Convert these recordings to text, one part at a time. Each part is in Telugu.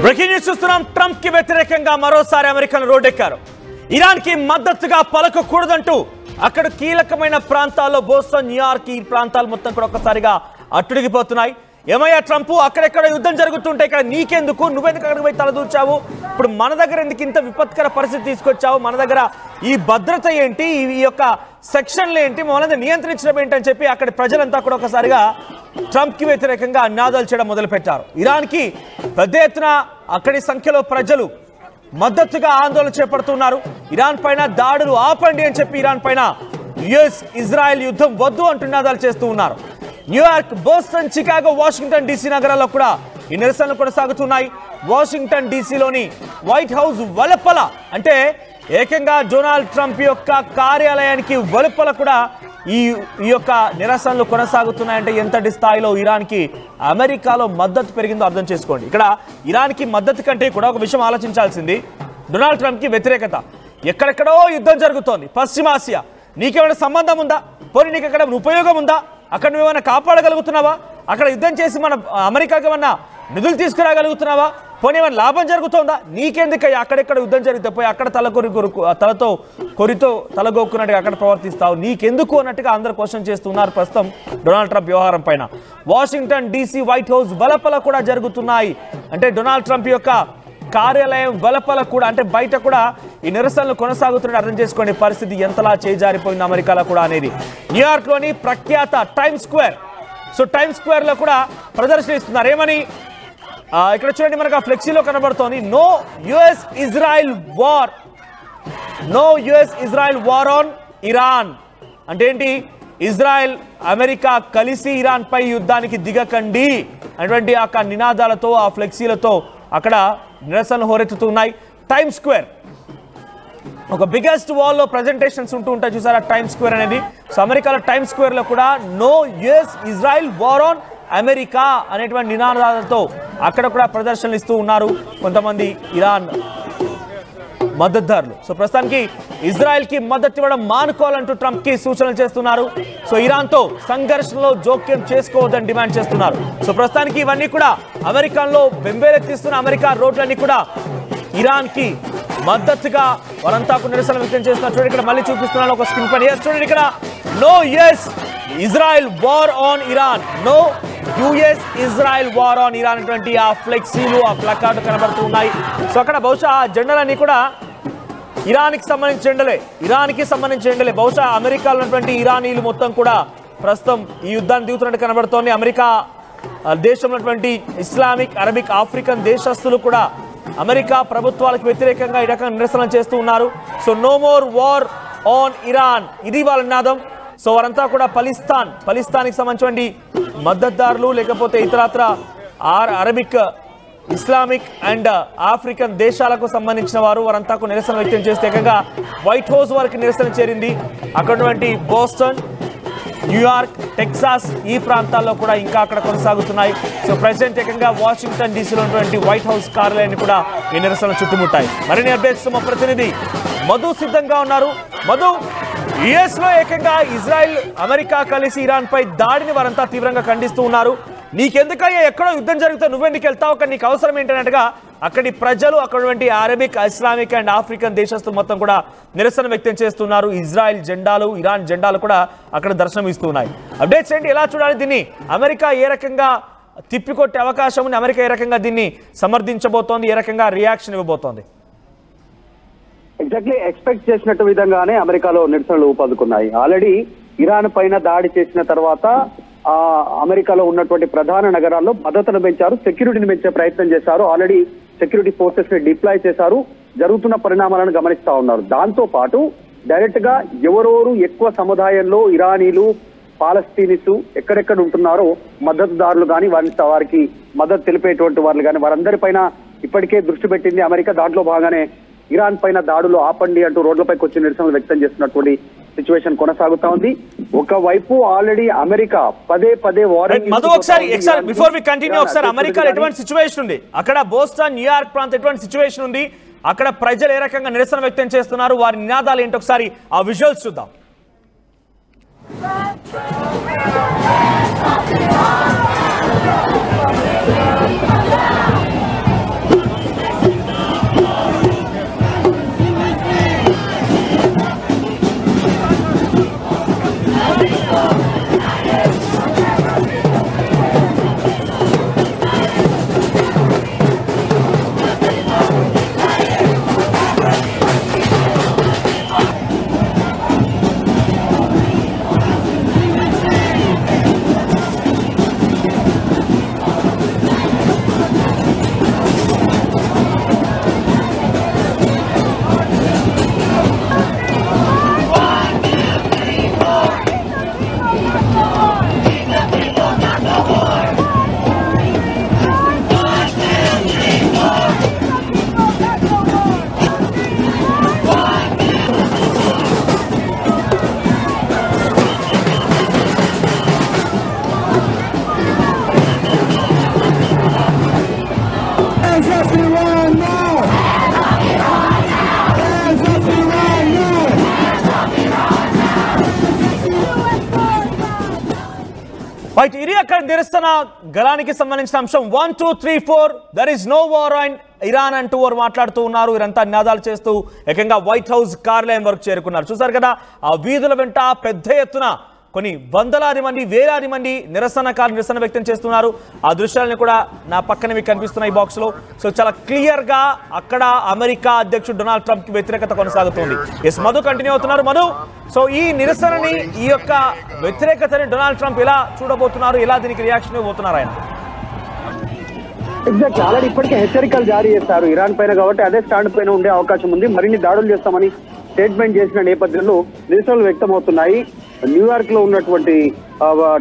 బ్రేకింగ్ న్యూస్ చూస్తున్నాం. ట్రంప్ కి వ్యతిరేకంగా మరోసారి అమెరికన్ రోడ్డెక్కారు. ఇరాన్ కి మద్దతుగా పలకకూడదంటూ అక్కడ కీలకమైన ప్రాంతాల్లో బోస్టన్, న్యూయార్క్ ఈ ప్రాంతాలు మొత్తం కూడా ఒక్కసారిగా అట్టుడిగిపోతున్నాయి. ఏమయ్యా ట్రంప్, అక్కడెక్కడ యుద్ధం జరుగుతుంటే ఇక్కడ నీకెందుకు, నువ్వెందుకు అక్కడికి పోయి తలదూర్చావు, ఇప్పుడు మన దగ్గర ఎందుకు ఇంత విపత్కర పరిస్థితి తీసుకొచ్చావు, మన దగ్గర ఈ భద్రత ఏంటి, ఈ యొక్క సెక్షన్లు ఏంటి, మమ్మల్ని నియంత్రించడం ఏంటి అని చెప్పి అక్కడి ప్రజలంతా కూడా ఒకసారిగా ట్రంప్ కి వ్యతిరేకంగా నినాదాలు చేయడం మొదలుపెట్టారు. ఇరాన్ కి పెద్ద ఎత్తున అక్కడి సంఖ్యలో ప్రజలు మద్దతుగా ఆందోళన చేపడుతున్నారు. ఇరాన్ పైన దాడులు ఆపండి అని చెప్పి ఇరాన్ పైన యుఎస్ ఇజ్రాయెల్ యుద్ధం వద్దు అంటూ నినాదాలు చేస్తూ ఉన్నారు. New York, Boston, Chicago, Washington DC నగరాల్లో కూడా ఈ నిరసనలు కొనసాగుతున్నాయి. వాషింగ్టన్ డీసీలోని వైట్ హౌస్ వెలుపల, అంటే ఏకంగా డొనాల్డ్ ట్రంప్ యొక్క కార్యాలయానికి వెలుపల కూడా ఈ యొక్క నిరసనలు కొనసాగుతున్నాయంటే ఎంతటి స్థాయిలో ఇరాన్కి అమెరికాలో మద్దతు పెరిగిందో అర్థం చేసుకోండి. ఇక్కడ ఇరాన్కి మద్దతు కంటే కూడా ఒక విషయం ఆలోచించాల్సింది, డొనాల్డ్ ట్రంప్కి వ్యతిరేకత. ఎక్కడెక్కడో యుద్ధం జరుగుతోంది పశ్చిమాసియా, నీకేమైనా సంబంధం ఉందా, పోనీ నీకు ఎక్కడ ఉపయోగం ఉందా, అక్కడ నువ్వేమైనా కాపాడగలుగుతున్నావా, అక్కడ యుద్ధం చేసి మన అమెరికాకి ఏమన్నా నిధులు తీసుకురాగలుగుతున్నావా, పోనీ ఏమైనా లాభం జరుగుతుందా, నీకెందుకయ్యా అక్కడెక్కడ యుద్ధం జరిగితే పోయి అక్కడ తలతో కొరితో తలగొక్కున్నట్టుగా అక్కడ ప్రవర్తిస్తావు, నీకెందుకు అన్నట్టుగా అందరూ క్వశ్చన్ చేస్తున్నారు ప్రస్తుతం డొనాల్డ్ ట్రంప్ వ్యవహారం పైన. వాషింగ్టన్ డీసీ వైట్ హౌస్ వెలుపల కూడా జరుగుతున్నాయి. అంటే డొనాల్డ్ ట్రంప్ యొక్క కార్యాలయం వెలుపల కూడా, అంటే బయట కూడా ఈ నిరసనలు కొనసాగుతున్నట్టు అర్థం చేసుకోండి పరిస్థితి ఎంతలా చేజారిపోయింది అమెరికాలో కూడా అనేది. న్యూయార్క్లోని ప్రఖ్యాత టైమ్ స్క్వేర్, సో టైమ్ స్క్వేర్లో కూడా ప్రదర్శన ఇస్తున్నారు. ఏమని ఇక్కడ చూడండి, మనకు ఆ ఫ్లెక్సీలో కనబడుతోంది, no US Israel war, no US Israel war on Iran. అంటే ఏంటి, ఇజ్రాయెల్ అమెరికా కలిసి ఇరాన్ పై యుద్ధానికి దిగకండి అటువంటి ఆ నినాదాలతో, ఆ ఫ్లెక్సీలతో అక్కడ నిరసనలు హోరెత్తుతున్నాయి. టైమ్ స్క్వేర్ ఒక బిగ్గెస్ట్ వాల్లో ప్రజెంటేషన్స్ ఉంటూ ఉంటాయి చూసారా టైమ్ స్క్వేర్ అనేది. సో అమెరికాలో టైమ్ స్క్వేర్లో కూడా no US Israel war on America అనేటువంటి నినాదాలతో అక్కడ కూడా ప్రదర్శనలు ఇస్తూ ఉన్నారు కొంతమంది ఇరాన్ మద్దతుదారులు. సో ప్రస్తుతానికి ఇజ్రాయెల్కి మద్దతు ఇవ్వడం మానుకోవాలంటూ ట్రంప్కి సూచనలు చేస్తున్నారు. సో ఇరాన్తో సంఘర్షణలో జోక్యం చేసుకోవద్దని డిమాండ్ చేస్తున్నారు. సో ప్రస్తుతానికి ఇవన్నీ కూడా అమెరికాలో బెంబేలెత్తిస్తున్న అమెరికా రోడ్లన్నీ కూడా ఇరాన్కి మద్దతుగా వారంతా నిరసన వ్యక్తం చేస్తున్నారు. చూడండి ఇక్కడ మళ్ళీ చూపిస్తున్నాను ఒక స్క్రీన్ పైన. చూడండి ఇక్కడ no US Israel war on Iran, no US Israel war on Iran అటువంటి ఆ ఫ్లెక్సీలు, ఆ ప్లకార్డు కనబడుతూ ఉన్నాయి. సో అక్కడ బహుశా ఆ జెండాలన్నీ కూడా ఇరాన్కి సంబంధించిన జెండలే, ఇరాన్కి సంబంధించిన జెండలే. బహుశా అమెరికాలో ఉన్నటువంటి ఇరానీలు మొత్తం కూడా ప్రస్తుతం ఈ యుద్ధాన్ని దిగుతున్నట్టు కనబడుతోంది. అమెరికా దేశంలో ఉన్నటువంటి ఇస్లామిక్, అరబిక్, ఆఫ్రికన్ దేశస్తులు కూడా అమెరికా ప్రభుత్వాలకు వ్యతిరేకంగా ఈ రకంగా నిరసన చేస్తూ ఉన్నారు. So no more war on Iran, ఇది వాళ్ళ నినాదం. సో వారంతా కూడా పలిస్తాన్కి సంబంధించిన మద్దతుదారులు, లేకపోతే ఇతరత్ర అరబిక్, ఇస్లామిక్ అండ్ ఆఫ్రికన్ దేశాలకు సంబంధించిన వారంతా నిరసన వ్యక్తం చేస్తే ఏకంగా వైట్ హౌస్ వారికి నిరసన చేరింది. అక్కడ బోస్టన్, న్యూయార్క్, టెక్సాస్ ఈ ప్రాంతాల్లో కూడా ఇంకా అక్కడ కొనసాగుతున్నాయి. సో ప్రెసిడెంట్ ఏకంగా వాషింగ్టన్ డీసీలో ఉన్నటువంటి వైట్ హౌస్ కార్యాలయాన్ని కూడా ఈ నిరసనలు చుట్టుముట్టాయి. మరిన్ని అప్డేట్స్ మా ప్రతినిధి మధు సిద్ధంగా ఉన్నారు. మధు, యుఎస్ లో ఏకంగా ఇజ్రాయెల్, అమెరికా కలిసి ఇరాన్ పై దాడిని వారంతా తీవ్రంగా ఖండిస్తూ ఉన్నారు. నీకెందుకయ్యా, ఎక్కడో యుద్ధం జరిగితే నువ్వెందుకు వెళ్తావు, అక్కడ నీకు అవసరం ఏంటన్నట్టుగా అక్కడి ప్రజలు, అక్కడి అరబిక్, ఇస్లామిక్ అండ్ ఆఫ్రికన్ దేశస్తులు మొత్తం కూడా నిరసన వ్యక్తం చేస్తున్నారు. ఇజ్రాయెల్ జెండాలు, ఇరాన్ జెండాలు కూడా అక్కడ దర్శనం ఇస్తున్నాయి. అప్డేట్స్ ఏంటి, ఎలా చూడాలి దీన్ని, అమెరికా ఏ రకంగా తిప్పికొట్టే అవకాశం ఉంది, అమెరికా ఏ రకంగా దీన్ని సమర్థించబోతోంది, ఏ రకంగా రియాక్షన్ ఇవ్వబోతోంది? ఎగ్జాక్ట్లీ ఎక్స్పెక్ట్ చేసినట్టు విధంగానే అమెరికాలో నిరసనలు ఊపందుకున్నాయి. ఆల్రెడీ ఇరాన్ పైన దాడి చేసిన తర్వాత అమెరికాలో ఉన్నటువంటి ప్రధాన నగరాల్లో భద్రతను పెంచారు, సెక్యూరిటీని పెంచే ప్రయత్నం చేశారు. ఆల్రెడీ సెక్యూరిటీ ఫోర్సెస్ ని డిప్లాయ్ చేశారు. జరుగుతున్న పరిణామాలను గమనిస్తా ఉన్నారు. దాంతో పాటు డైరెక్ట్ గా ఎవరెవరు ఎక్కువ సముదాయంలో ఇరానీలు, పాలస్తీనిస్ ఎక్కడెక్కడ ఉంటున్నారో మద్దతుదారులు కానీ, వారికి మద్దతు తెలిపేటువంటి వాళ్ళు కానీ వారందరిపైన ఇప్పటికే దృష్టి పెట్టింది అమెరికా. దాంట్లో భాగంగానే ఇరాన్ పైన దాడులు ఆపండి అంటూ రోడ్లపైకి వచ్చి నిరసనలు వ్యక్తం చేస్తున్నటువంటి సిచ్యువేషన్ కొనసాగుతా ఉంది. ఒకవైపు ఆల్రెడీ అమెరికా పదే వార్నింగ్. మధు, ఒకసారి బిఫోర్ వి కంటిన్యూ, ఒకసారి అమెరికాలో ఎటువంటి సిచ్యువేషన్ ఉంది, అక్కడ బోస్టన్, న్యూయార్క్ ప్రాంతం ఎటువంటి సిచ్యువేషన్ ఉంది, అక్కడ ప్రజలు ఏ రకంగా నిరసన వ్యక్తం చేస్తున్నారు, వారి నినాదాలు ఏంటి, ఒకసారి ఆ విజువల్స్ చూద్దాం. రైట్, ఇది అక్కడ నిరసన గలానికి సంబంధించిన అంశం. 1 2 3 4 there is no war on Iran అంటూ వారు మాట్లాడుతూ ఉన్నారు. వీరంతా నినాదాలు చేస్తూ ఏకంగా వైట్ హౌస్ కార్యాలయం వరకు చేరుకున్నారు. చూసారు కదా, ఆ వీధుల వెంట పెద్ద ఎత్తున కొన్ని వందలాది మంది, వేలాది మంది నిరసన వ్యక్తం చేస్తున్నారు. ఆ దృశ్యాలను కూడా నా పక్కన మీకు కనిపిస్తున్నాయి ఈ బాక్స్ లో. సో చాలా క్లియర్ గా అక్కడ అమెరికా అధ్యక్షుడు డొనాల్డ్ ట్రంప్ కి వ్యతిరేకత కొనసాగుతుంది. ఎస్ మధు కంటిన్యూ అవుతున్నారు. మధు, సో ఈ నిరసనని, ఈ యొక్క వ్యతిరేకతని డొనాల్డ్ ట్రంప్ ఎలా చూడబోతున్నారు, ఎలా దీనికి రియాక్షన్ ఇవ్వబోతున్నారు ఆయన? ఎగ్జాక్ట్, ఆల్రెడీ ఇప్పటికే హెచ్చరికలు జారీ చేశారు ఇరాన్ పైన, కాబట్టి అదే స్టాండ్ పైన ఉండే అవకాశం ఉంది. మరిన్ని దాడులు చేస్తామని స్టేట్మెంట్ చేసిన నేపథ్యంలో నిరసనలు వ్యక్తమవుతున్నాయి. న్యూయార్క్ లో ఉన్నటువంటి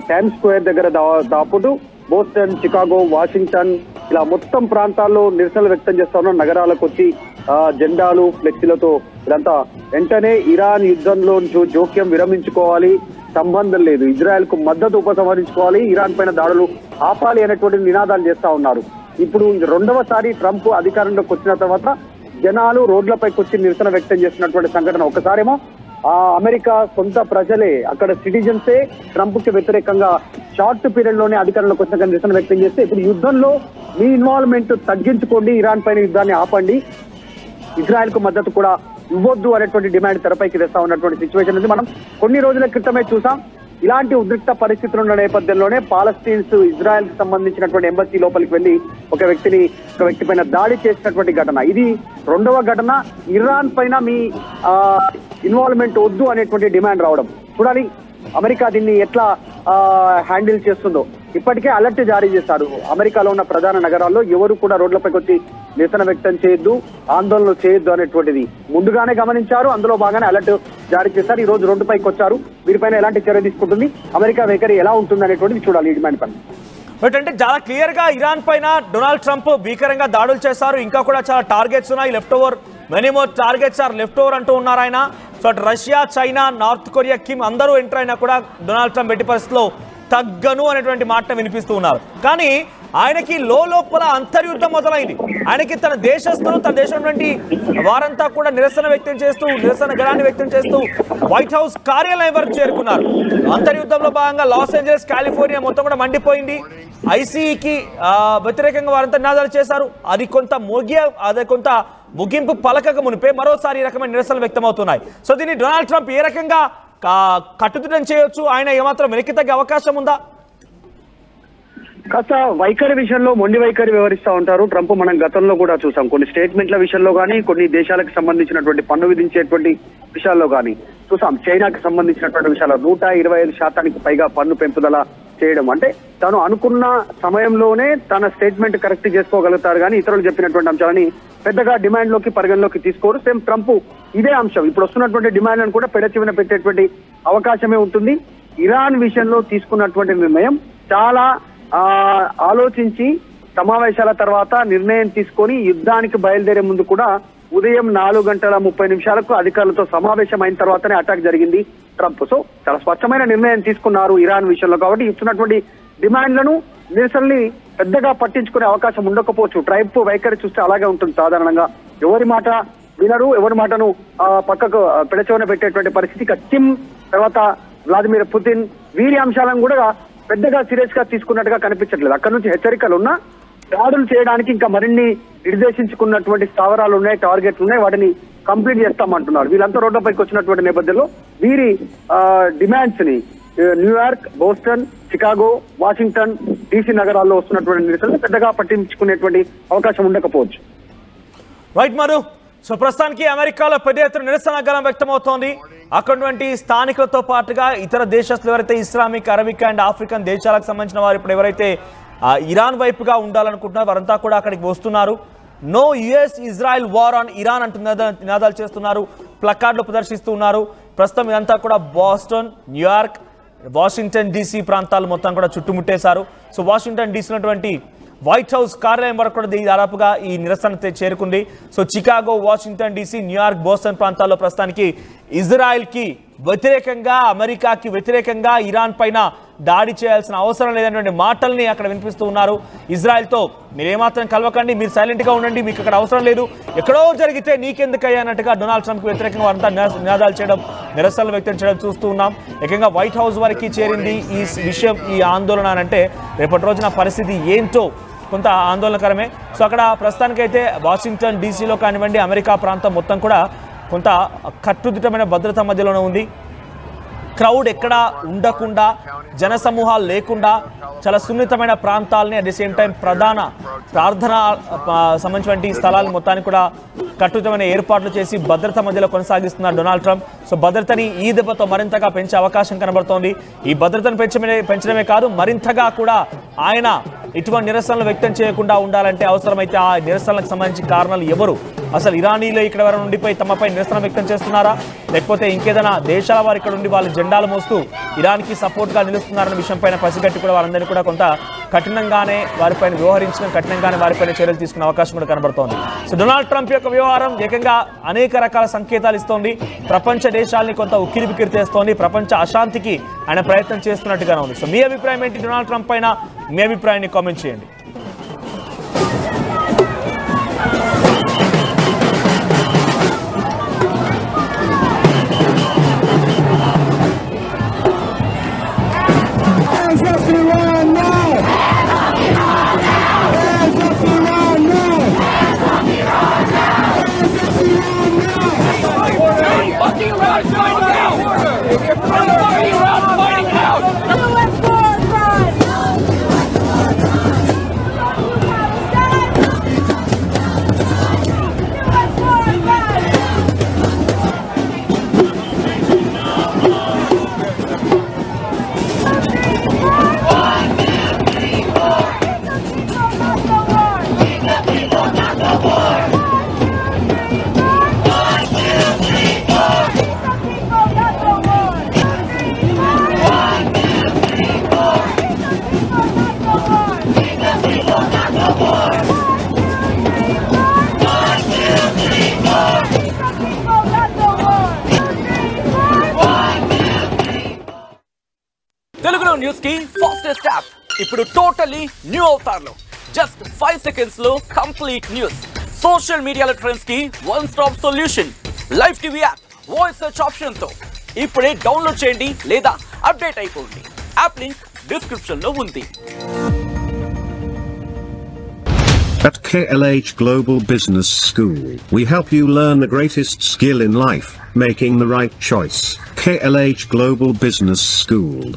టైమ్ స్క్వేర్ దగ్గర దాపుడు బోస్టన్, చికాగో, వాషింగ్టన్ ఇలా మొత్తం ప్రాంతాల్లో నిరసనలు వ్యక్తం చేస్తా ఉన్న నగరాలకు వచ్చి జెండాలు, ఫ్లెక్సీలతో ఇదంతా వెంటనే ఇరాన్ యుద్ధంలో జోక్యం విరమించుకోవాలి, సంబంధం లేదు, ఇజ్రాయెల్ కు మద్దతు ఉపసంహరించుకోవాలి, ఇరాన్ పైన దాడులు ఆపాలి అనేటువంటి నినాదాలు చేస్తా ఉన్నారు. ఇప్పుడు రెండవసారి ట్రంప్ అధికారంలోకి వచ్చిన తర్వాత జనాలు రోడ్లపైకి వచ్చి నిరసన వ్యక్తం చేస్తున్నటువంటి సంఘటన. ఒకసారేమో అమెరికా సొంత ప్రజలే, అక్కడ సిటిజన్సే ట్రంప్ కి వ్యతిరేకంగా షార్ట్ పీరియడ్ లోనే అధికారంలోకి వచ్చిన నిరసన వ్యక్తం చేస్తే, ఇప్పుడు యుద్ధంలో మీ ఇన్వాల్వ్మెంట్ తగ్గించుకోండి, ఇరాన్ పైన యుద్ధాన్ని ఆపండి, ఇజ్రాయెల్ కు మద్దతు కూడా ఇవ్వద్దు అనేటువంటి డిమాండ్ తెరపైకి తెస్తా ఉన్నటువంటి సిచ్యువేషన్ ఉంది. మనం కొన్ని రోజుల క్రితమే చూసాం. ఇలాంటి ఉద్రిక్త పరిస్థితులు ఉన్న నేపథ్యంలోనే పాలస్తీన్స్ ఇజ్రాయెల్ కి సంబంధించినటువంటి ఎంబసీ లోపలికి వెళ్లి ఒక వ్యక్తి పైన దాడి చేసినటువంటి ఘటన. ఇది రెండవ ఘటన. ఇరాన్ పైన మీ ఇన్వాల్వ్మెంట్ వద్దు అనేటువంటి డిమాండ్ రావడం. చూడాలి అమెరికా దీన్ని ఎట్లా హ్యాండిల్ చేస్తుందో. ఇప్పటికే అలర్ట్ జారీ చేశారు. అమెరికాలో ఉన్న ప్రధాన నగరాల్లో ఎవరు కూడా రోడ్లపైకి వచ్చి నిరసన వ్యక్తం చేయొద్దు, ఆందోళనలు చేయొద్దు అనేటువంటిది ముందుగానే గమనించారు. అందులో బాగానే అలర్ట్ జారీ చేశారు. ఈ రోజు రోడ్డుపైకి వచ్చారు. వీరిపైన ఎలాంటి చర్య తీసుకుంటుంది, అమెరికా వైఖరి ఎలా ఉంటుంది అనేటువంటిది చూడాలి ఈ డిమాండ్ పైన. బట్ అంటే చాలా క్లియర్ గా ఇరాన్ పైన డొనాల్డ్ ట్రంప్ భీకరంగా దాడులు చేశారు. ఇంకా కూడా చాలా టార్గెట్స్ ఉన్నాయి. Left over, many more targets are left over అంటూ ఉన్నారు ఆయన. సో అటు Russia, China, North Korea, Kim అందరూ ఎంటర్ అయినా కూడా డొనాల్డ్ ట్రంప్ ఎట్టి పరిస్థితిలో తగ్గను అనేటువంటి మాట వినిపిస్తూ ఉన్నారు. కానీ ఆయనకి లోపల అంతర్యుద్ధం మొదలైంది. ఆయనకి తన దేశస్తులు, తన దేశం నుండి వారంతా కూడా నిరసన వ్యక్తం చేస్తూ, నిరసన గలాన్ని వ్యక్తం చేస్తూ వైట్ హౌస్ కార్యాలయం వరకు చేరుకున్నారు. అంతర్యుద్ధంలో భాగంగా లాస్ ఏంజలస్, కాలిఫోర్నియా మొత్తం కూడా మండిపోయింది. ఐసీఈకి వ్యతిరేకంగా వారంతా నినాదాలు చేశారు. అది కొంత ముగింపు పలకక మునిపే మరోసారి ఈ రకమైన నిరసనలు వ్యక్తమవుతున్నాయి. సో దీన్ని డొనాల్డ్ ట్రంప్ ఏ రకంగా కట్టుదిట్టం చేయొచ్చు, ఆయన ఏమాత్రం వెనక్కి తగ్గే అవకాశం ఉందా? కాస్త వైఖరి విషయంలో మొండి వైఖరి వ్యవహరిస్తూ ఉంటారు ట్రంప్. మనం గతంలో కూడా చూసాం. కొన్ని స్టేట్మెంట్ల విషయంలో కానీ, కొన్ని దేశాలకు సంబంధించినటువంటి పన్ను విధించేటువంటి విషయాల్లో కానీ చూసాం. చైనాకి సంబంధించినటువంటి విషయాల్లో 125% పైగా పన్ను పెంపుదల చేయడం. అంటే తను అనుకున్న సమయంలోనే తన స్టేట్మెంట్ కరెక్ట్ చేసుకోగలుగుతారు, కానీ ఇతరులు చెప్పినటువంటి అంశాలని పెద్దగా పరిగణలోకి తీసుకోరు. సేమ్ ట్రంప్ ఇదే అంశం ఇప్పుడు వస్తున్నటువంటి డిమాండ్లను కూడా పెడచెవిన పెట్టేటువంటి అవకాశమే ఉంటుంది. ఇరాన్ విషయంలో తీసుకున్నటువంటి నిర్ణయం చాలా ఆలోచించి సమావేశాల తర్వాత నిర్ణయం తీసుకొని యుద్ధానికి బయలుదేరే ముందు కూడా ఉదయం 4:30 అధికారులతో సమావేశం అయిన తర్వాతనే అటాక్ జరిగింది ట్రంప్. సో చాలా స్పష్టమైన నిర్ణయం తీసుకున్నారు ఇరాన్ విషయంలో. కాబట్టి ఇస్తున్నటువంటి డిమాండ్లను, నిరసనల్ని పెద్దగా పట్టించుకునే అవకాశం ఉండకపోవచ్చు. ట్రంప్ వైఖరి చూస్తే అలాగే ఉంటుంది. సాధారణంగా ఎవరి మాట వినరు, ఎవరి మాటను పక్కకు పెడచెవిన పెట్టేటువంటి పరిస్థితి. కిమ్ తర్వాత వ్లాదిమిర్ పుతిన్ వీరి అంశాలను కూడా పెద్దగా సీరియస్ గా తీసుకున్నట్టుగా కనిపించట్లేదు. అక్కడ నుంచి హెచ్చరికలు ఉన్నా దాడులు చేయడానికి ఇంకా మరిన్ని నిర్దేశించుకున్నటువంటి స్థావరాలు ఉన్నాయి, టార్గెట్లు ఉన్నాయి, వాటిని కంప్లీట్ చేస్తామంటున్నారు. వీళ్ళంతా రోడ్లపైకి వచ్చినటువంటి నేపథ్యంలో వీరి డిమాండ్స్ ని New York, Boston, Chicago, Washington, DC నగరాల్లో వస్తున్నటువంటి నిరసనలు పెద్దగా పట్టించుకునేటువంటి అవకాశం ఉండకపోవచ్చు. రైట్ మరు. సో ప్రస్తుతానికి అమెరికాలో పెద్ద ఎత్తున నిరసన గలం వ్యక్తమవుతోంది. అక్కడున్నటువంటి స్థానికులతో పాటుగా ఇతర దేశస్తులు ఎవరైతే ఇస్లామిక్, అరబిక్ అండ్ ఆఫ్రికన్ దేశాలకు సంబంధించిన వారు ఇప్పుడు ఎవరైతే ఇరాన్ వైపుగా ఉండాలనుకుంటున్నారో వారంతా కూడా అక్కడికి వస్తున్నారు. No US Israel war on Iran అంటూ నినాదాలు చేస్తున్నారు, ప్లకార్డులు ప్రదర్శిస్తున్నారు. ప్రస్తుతం ఇదంతా కూడా బోస్టన్, న్యూయార్క్, వాషింగ్టన్ DC ప్రాంతాలు మొత్తం కూడా చుట్టుముట్టేశారు. సో వాషింగ్టన్ DC ఉన్నటువంటి వైట్ హౌస్ కార్యాలయం వరకు కూడా దాదాపుగా ఈ నిరసన చేరుకుంది. So Chicago, Washington DC, New York, Boston ప్రాంతాల్లో ప్రస్తుతానికి ఇజ్రాయెల్కి వ్యతిరేకంగా, అమెరికాకి వ్యతిరేకంగా ఇరాన్ పైన దాడి చేయాల్సిన అవసరం లేదనేటువంటి మాటల్ని అక్కడ వినిపిస్తూ ఉన్నారు. ఇజ్రాయెల్తో మీరేమాత్రం కలవకండి, మీరు సైలెంట్గా ఉండండి, మీకు అక్కడ అవసరం లేదు, ఎక్కడో జరిగితే నీకెందుకయ్యా అన్నట్టుగా డొనాల్డ్ ట్రంప్కి వ్యతిరేకంగా వారంతా నినాదాలు చేయడం, నిరసనలు వ్యక్తం చేయడం చూస్తూ ఉన్నాం. ఏకంగా వైట్ హౌస్ వరకు చేరింది ఈ విషయం, ఈ ఆందోళన అంటే రేపటి రోజున పరిస్థితి ఏంటో కొంత ఆందోళనకరమే. సో అక్కడ ప్రస్తుతానికైతే వాషింగ్టన్ డీసీలో కానివ్వండి, అమెరికా ప్రాంతం మొత్తం కూడా కొంత కట్టుదిట్టమైన భద్రత మధ్యలోనే ఉంది. క్రౌడ్ ఎక్కడా ఉండకుండా, జనసమూహాలు లేకుండా చాలా సున్నితమైన ప్రాంతాలని, అట్ ది సేమ్ టైం ప్రధాన ప్రార్థన సంబంధించిన స్థలాలు మొత్తానికి కూడా కట్టుదిట్టమైన ఏర్పాట్లు చేసి భద్రత మధ్యలో కొనసాగిస్తున్నారు డొనాల్డ్ ట్రంప్. సో భద్రతని ఈ దెబ్బతో మరింతగా పెంచే అవకాశం కనబడుతోంది. ఈ భద్రతను పెంచడమే కాదు, మరింతగా కూడా ఆయన ఇటువంటి నిరసనలు వ్యక్తం చేయకుండా ఉండాలంటే అవసరమైతే ఆ నిరసనలకు సంబంధించి కారణాలు ఎవరు, అసలు ఇరానీలో ఇక్కడ ఎవరైనా ఉండిపోయి తమపై నిరసన వ్యక్తం చేస్తున్నారా, లేకపోతే ఇంకేదైనా దేశాల వారు ఇక్కడ ఉండి వాళ్ళ జెండాలు మోస్తూ ఇరాన్కి సపోర్ట్గా నిలుస్తున్నారన్న విషయంపైన పసిగట్టి కూడా వాళ్ళందరినీ కూడా కొంత కఠినంగానే వారిపైన వ్యవహరించడం, కఠినంగానే వారిపైన చర్యలు తీసుకునే అవకాశం కూడా కనబడుతోంది. సో డొనాల్డ్ ట్రంప్ యొక్క వ్యవహారం ఏకంగా అనేక రకాల సంకేతాలు ఇస్తోంది. ప్రపంచ దేశాలని కొంత ఉక్కిరిబిక్కిరి తెస్తోంది. ప్రపంచ అశాంతికి ఆయన ప్రయత్నం చేస్తున్నట్టుగానే ఉంది. సో మీ అభిప్రాయం ఏంటి డొనాల్డ్ ట్రంప్ పైన? మీ అభిప్రాయాన్ని కామెంట్ చేయండి. తెలుగులో న్యూస్ కి ఫాస్టెస్ట్ యాప్ ఇప్పుడు టోటలీ న్యూ అవతార్లో జస్ట్ 5 seconds లో కంప్లీట్ న్యూస్. సోషల్ మీడియాలో ట్రెండ్స్ కి one stop solution. Live TV app voice search option తో ఇప్పుడే డౌన్లోడ్ చేయండి లేదా అప్డేట్ అయిపోండి. యాప్ లింక్ డిస్క్రిప్షన్ లో ఉంది. At KLH Global Business School, we help you learn the greatest skill in life, making the right choice. KLH Global Business School.